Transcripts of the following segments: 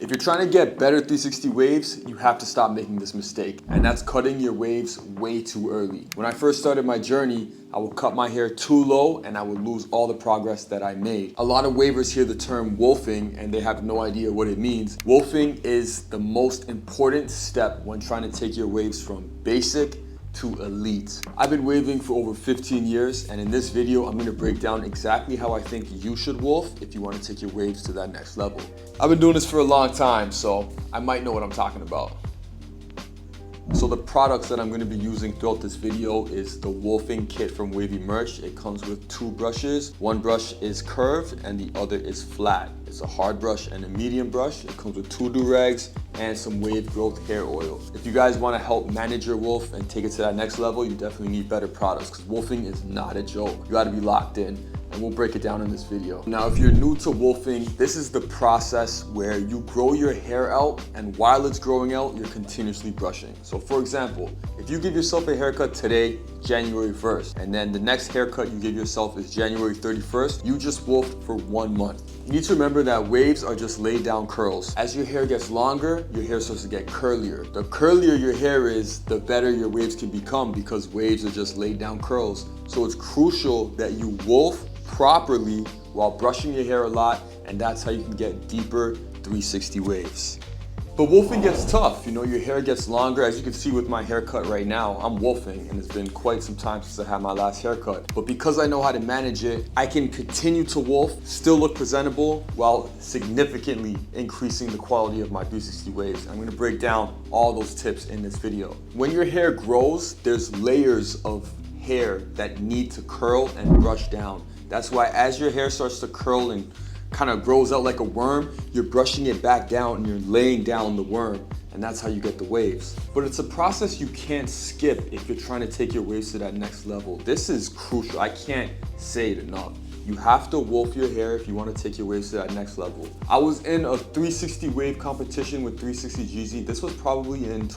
If you're trying to get better 360 waves, you have to stop making this mistake, and that's cutting your waves way too early. When I first started my journey, I would cut my hair too low and I would lose all the progress that I made. A lot of wavers hear the term wolfing and they have no idea what it means. Wolfing is the most important step when trying to take your waves from basic to elite. I've been waving for over 15 years, and in this video, I'm gonna break down exactly how I think you should wolf if you wanna take your waves to that next level. I've been doing this for a long time, so I might know what I'm talking about. So the products that I'm going to be using throughout this video is the wolfing kit from Wavy merch. It comes with 2 brushes. One brush is curved and the other is flat. It's a hard brush and a medium brush. It comes with 2 durags and some wave growth hair oil. If you guys want to help manage your wolf and take it to that next level, you definitely need better products because wolfing is not a joke. You got to be locked in. And we'll break it down in this video. Now, if you're new to wolfing, this is the process where you grow your hair out, and while it's growing out, you're continuously brushing. So for example, if you give yourself a haircut today, January 1st, and then the next haircut you give yourself is January 31st, you just wolfed for 1 month. You need to remember that waves are just laid down curls. As your hair gets longer, your hair starts to get curlier. The curlier your hair is, the better your waves can become because waves are just laid down curls. So it's crucial that you wolf properly while brushing your hair a lot, and that's how you can get deeper 360 waves. But wolfing gets tough, you know, your hair gets longer. As you can see with my haircut right now, I'm wolfing, and it's been quite some time since I had my last haircut. But because I know how to manage it, I can continue to wolf, still look presentable, while significantly increasing the quality of my 360 waves. I'm gonna break down all those tips in this video. When your hair grows, there's layers of hair that need to curl and brush down. That's why as your hair starts to curl and kind of grows out like a worm, you're brushing it back down and you're laying down the worm, and that's how you get the waves. But it's a process you can't skip if you're trying to take your waves to that next level. This is crucial. I can't say it enough. You have to wolf your hair if you want to take your waves to that next level. I was in a 360 wave competition with 360 GZ. This was probably in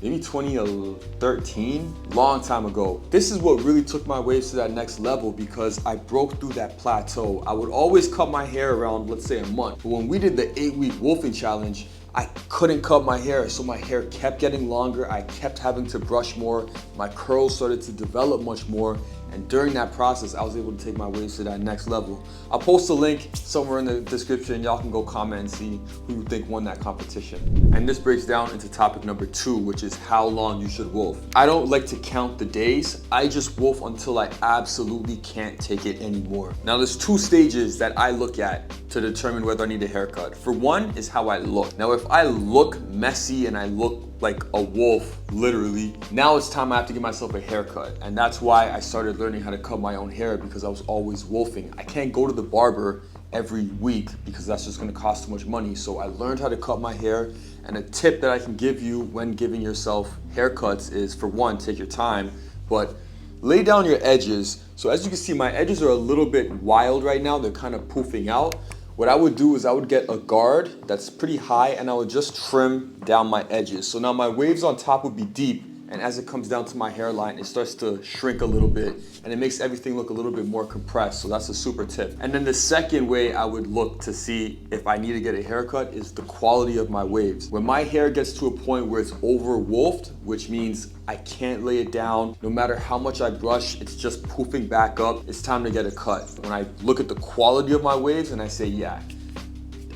maybe 2013, long time ago. This is what really took my waves to that next level because I broke through that plateau. I would always cut my hair around, let's say, a month. But when we did the 8-week wolfing challenge, I couldn't cut my hair, so my hair kept getting longer. I kept having to brush more. My curls started to develop much more. And during that process, I was able to take my waves to that next level. I'll post a link somewhere in the description. Y'all can go comment and see who you think won that competition. And this breaks down into topic number 2, which is how long you should wolf. I don't like to count the days. I just wolf until I absolutely can't take it anymore. Now, there's 2 stages that I look at to determine whether I need a haircut. For one is how I look. Now, if I look messy and I look like a wolf, literally, now it's time I have to give myself a haircut. And that's why I started learning how to cut my own hair, because I was always wolfing. I can't go to the barber every week because that's just gonna cost too much money. So I learned how to cut my hair. And a tip that I can give you when giving yourself haircuts is, for one, take your time, but lay down your edges. So as you can see, my edges are a little bit wild right now. They're kind of poofing out. What I would do is I would get a guard that's pretty high and I would just trim down my edges. So now my waves on top would be deep, and as it comes down to my hairline, it starts to shrink a little bit and it makes everything look a little bit more compressed. So that's a super tip. And then the second way I would look to see if I need to get a haircut is the quality of my waves. When my hair gets to a point where it's over wolfed, which means I can't lay it down, no matter how much I brush, it's just poofing back up, it's time to get a cut. When I look at the quality of my waves and I say, yeah,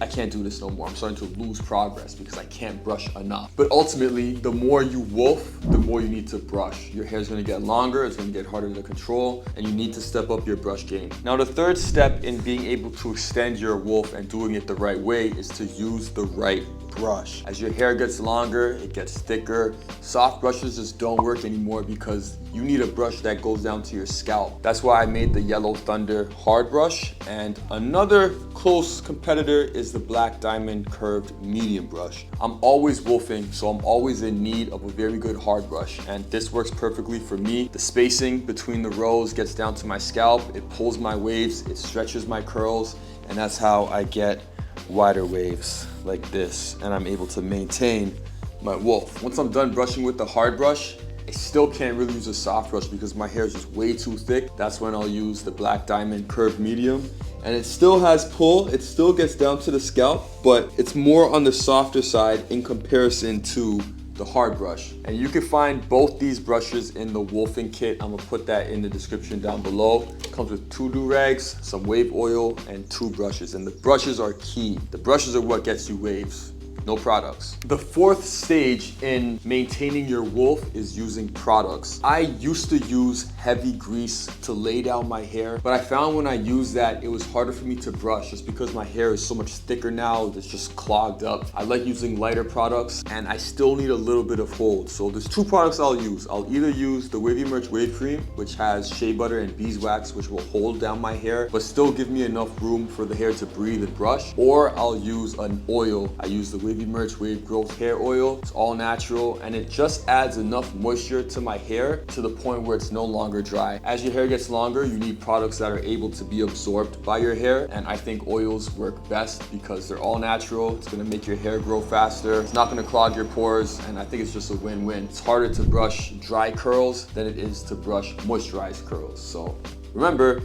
I can't do this no more. I'm starting to lose progress because I can't brush enough. But ultimately, the more you wolf, the more you need to brush. Your hair's gonna get longer, it's gonna get harder to control, and you need to step up your brush game. Now, the third step in being able to extend your wolf and doing it the right way is to use the right brush. As your hair gets longer, it gets thicker. Soft brushes just don't work anymore because you need a brush that goes down to your scalp. That's why I made the Yellow Thunder hard brush. And another close competitor is the Black Diamond curved medium brush. I'm always wolfing, so I'm always in need of a very good hard brush. And this works perfectly for me. The spacing between the rows gets down to my scalp. It pulls my waves, it stretches my curls, and that's how I get wider waves like this, and I'm able to maintain my wolf. Once I'm done brushing with the hard brush, I still can't really use a soft brush because my hair is just way too thick. That's when I'll use the Black Diamond Curved Medium. And it still has pull, it still gets down to the scalp, but it's more on the softer side in comparison to the hard brush. And you can find both these brushes in the wolfing kit. I'm gonna put that in the description down below. It comes with 2 do-rags, some wave oil, and 2 brushes. And the brushes are key. The brushes are what gets you waves. No products. The 4th stage in maintaining your wolf is using products. I used to use heavy grease to lay down my hair, but I found when I used that, it was harder for me to brush just because my hair is so much thicker now, it's just clogged up. I like using lighter products and I still need a little bit of hold. So there's 2 products I'll use. I'll either use the Wavy Merch Wave Cream, which has shea butter and beeswax, which will hold down my hair, but still give me enough room for the hair to breathe and brush, or I'll use an oil. I use the Wavy Merch Wave Growth Hair Oil. It's all natural and it just adds enough moisture to my hair to the point where it's no longer dry. As your hair gets longer, you need products that are able to be absorbed by your hair, and I think oils work best because they're all natural. It's gonna make your hair grow faster. It's not gonna clog your pores, and I think it's just a win-win. It's harder to brush dry curls than it is to brush moisturized curls. So remember,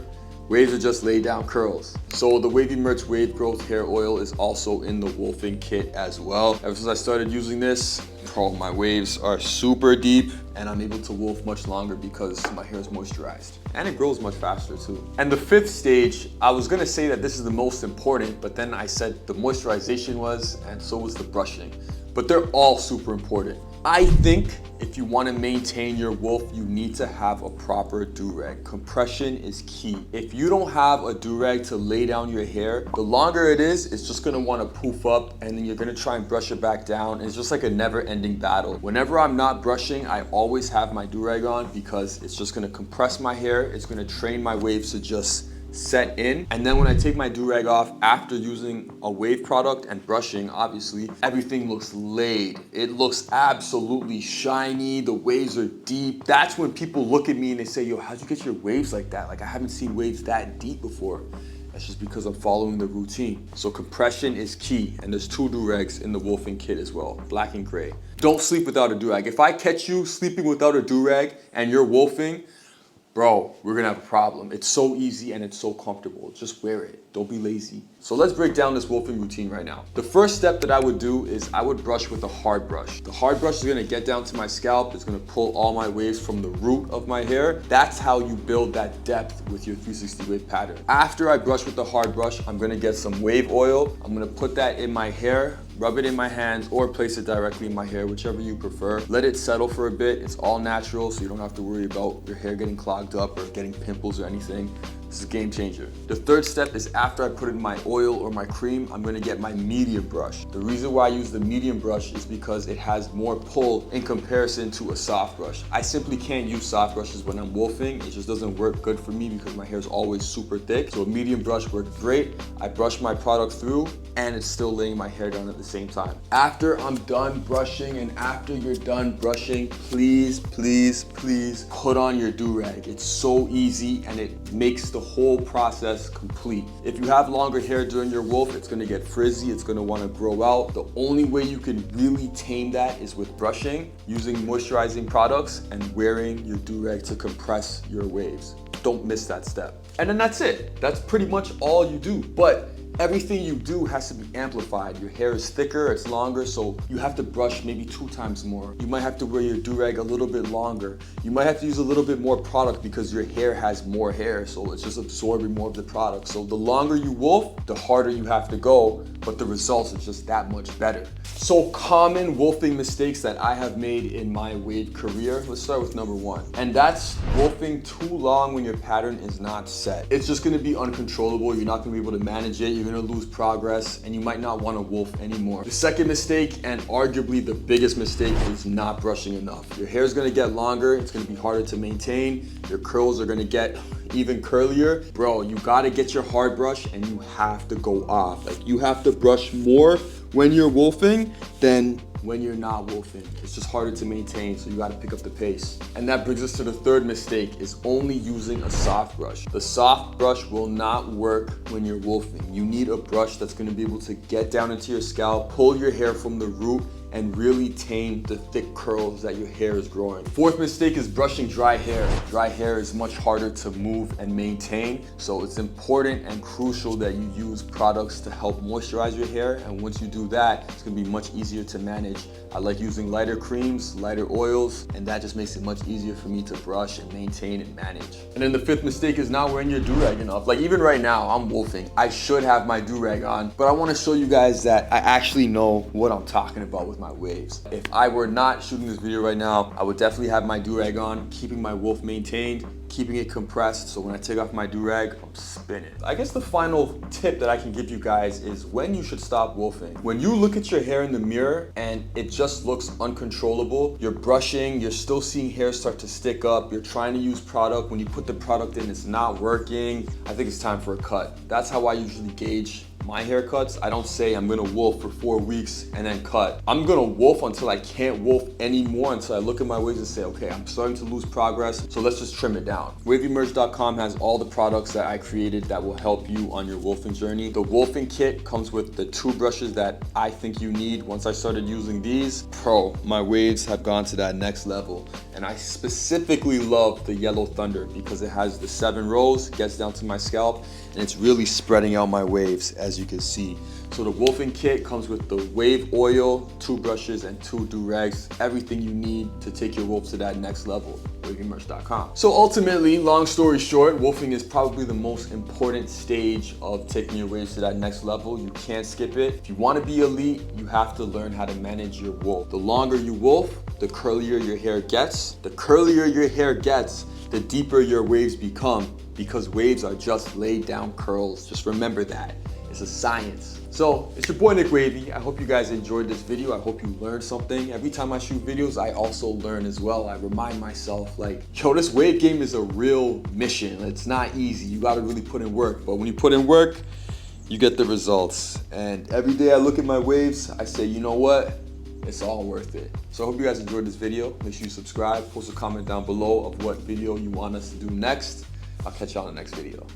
waves are just laid down curls. So the Wavy Merch Wave Growth Hair Oil is also in the wolfing kit as well. Ever since I started using this, my waves are super deep and I'm able to wolf much longer because my hair is moisturized. And it grows much faster too. And the 5th stage, I was gonna say that this is the most important, but then I said the moisturization was, and so was the brushing. But they're all super important. I think if you want to maintain your wolf, you need to have a proper do-rag. Compression is key. If you don't have a do-rag to lay down your hair, the longer it is, it's just gonna want to poof up and then you're gonna try and brush it back down. It's just like a never-ending battle. Whenever I'm not brushing, I always have my do-rag on because it's just gonna compress my hair. It's gonna train my waves to just set in. And then when I take my do-rag off after using a wave product and brushing, obviously, everything looks laid. It looks absolutely shiny. The waves are deep. That's when people look at me and they say, yo, how'd you get your waves like that? Like, I haven't seen waves that deep before. That's just because I'm following the routine. So compression is key. And there's 2 do-rags in the wolfing kit as well, black and gray. Don't sleep without a do-rag. If I catch you sleeping without a do-rag and you're wolfing, bro, we're gonna have a problem. It's so easy and it's so comfortable. Just wear it. Don't be lazy. So let's break down this wolfing routine right now. The first step that I would do is I would brush with a hard brush. The hard brush is gonna get down to my scalp. It's gonna pull all my waves from the root of my hair. That's how you build that depth with your 360 wave pattern. After I brush with the hard brush, I'm gonna get some wave oil. I'm gonna put that in my hair, rub it in my hands, or place it directly in my hair, whichever you prefer. Let it settle for a bit. It's all natural, so you don't have to worry about your hair getting clogged up or getting pimples or anything. This is a game changer. The third step is after I put in my oil or my cream, I'm gonna get my medium brush. The reason why I use the medium brush is because it has more pull in comparison to a soft brush. I simply can't use soft brushes when I'm wolfing. It just doesn't work good for me because my hair is always super thick. So a medium brush worked great. I brush my product through and it's still laying my hair down at the same time. After I'm done brushing and after you're done brushing, please, please, please put on your do-rag. It's so easy and it makes the whole process complete. If you have longer hair during your wolf, it's gonna get frizzy, it's gonna wanna grow out. The only way you can really tame that is with brushing, using moisturizing products, and wearing your do-rag to compress your waves. Don't miss that step. And then that's it. That's pretty much all you do. But everything you do has to be amplified. Your hair is thicker, it's longer, so you have to brush maybe 2 times more. You might have to wear your do-rag a little bit longer. You might have to use a little bit more product because your hair has more hair, so it's just absorbing more of the product. So the longer you wolf, the harder you have to go, but the results are just that much better. So common wolfing mistakes that I have made in my wave career. Let's start with number 1. And that's wolfing too long when your pattern is not set. It's just gonna be uncontrollable. You're not gonna be able to manage it. You're gonna lose progress and you might not wanna wolf anymore. The second mistake, and arguably the biggest mistake, is not brushing enough. Your hair is gonna get longer. It's gonna be harder to maintain. Your curls are gonna get even curlier. Bro, you gotta get your hard brush and you have to go off. Like, you have to brush more when you're wolfing than when you're not wolfing. It's just harder to maintain, so you gotta pick up the pace. And that brings us to the third mistake, is only using a soft brush. The soft brush will not work when you're wolfing. You need a brush that's gonna be able to get down into your scalp, pull your hair from the root, and really tame the thick curls that your hair is growing. Fourth mistake is brushing dry hair. Dry hair is much harder to move and maintain, so it's important and crucial that you use products to help moisturize your hair, and once you do that, it's gonna be much easier to manage. I like using lighter creams, lighter oils, and that just makes it much easier for me to brush and maintain and manage. And then the fifth mistake is not wearing your durag enough. Like even right now, I'm wolfing. I should have my durag on, but I wanna show you guys that I actually know what I'm talking about with my waves. If I were not shooting this video right now, I would definitely have my durag on, keeping my wolf maintained, keeping it compressed, so when I take off my durag, I'm spinning. I guess the final tip that I can give you guys is when you should stop wolfing. When you look at your hair in the mirror and it just looks uncontrollable, you're brushing, you're still seeing hair start to stick up, you're trying to use product, when you put the product in, it's not working, I think it's time for a cut. That's how I usually gauge my haircuts. I don't say I'm gonna wolf for 4 weeks and then cut. I'm gonna wolf until I can't wolf anymore, until I look at my waves and say, okay, I'm starting to lose progress, so let's just trim it down. WavyMerch.com has all the products that I created that will help you on your wolfing journey. The wolfing kit comes with the 2 brushes that I think you need. Once I started using these, my waves have gone to that next level. And I specifically love the Yellow Thunder because it has the 7 rows, gets down to my scalp, and it's really spreading out my waves, as you can see. So the wolfing kit comes with the wave oil, 2 brushes, and 2 durags, everything you need to take your wolf to that next level. WavyMerch.com. So ultimately, long story short, wolfing is probably the most important stage of taking your waves to that next level. You can't skip it. If you want to be elite, you have to learn how to manage your wolf. The longer you wolf, the curlier your hair gets. The curlier your hair gets, the deeper your waves become, because waves are just laid down curls. Just remember that. It's a science. So it's your boy Nick Wavy. I hope you guys enjoyed this video. I hope you learned something. Every time I shoot videos, I also learn as well. I remind myself like, yo, this wave game is a real mission. It's not easy. You gotta really put in work. But when you put in work, you get the results. And every day I look at my waves, I say, you know what? It's all worth it. So I hope you guys enjoyed this video. Make sure you subscribe, post a comment down below of what video you want us to do next. I'll catch y'all in the next video.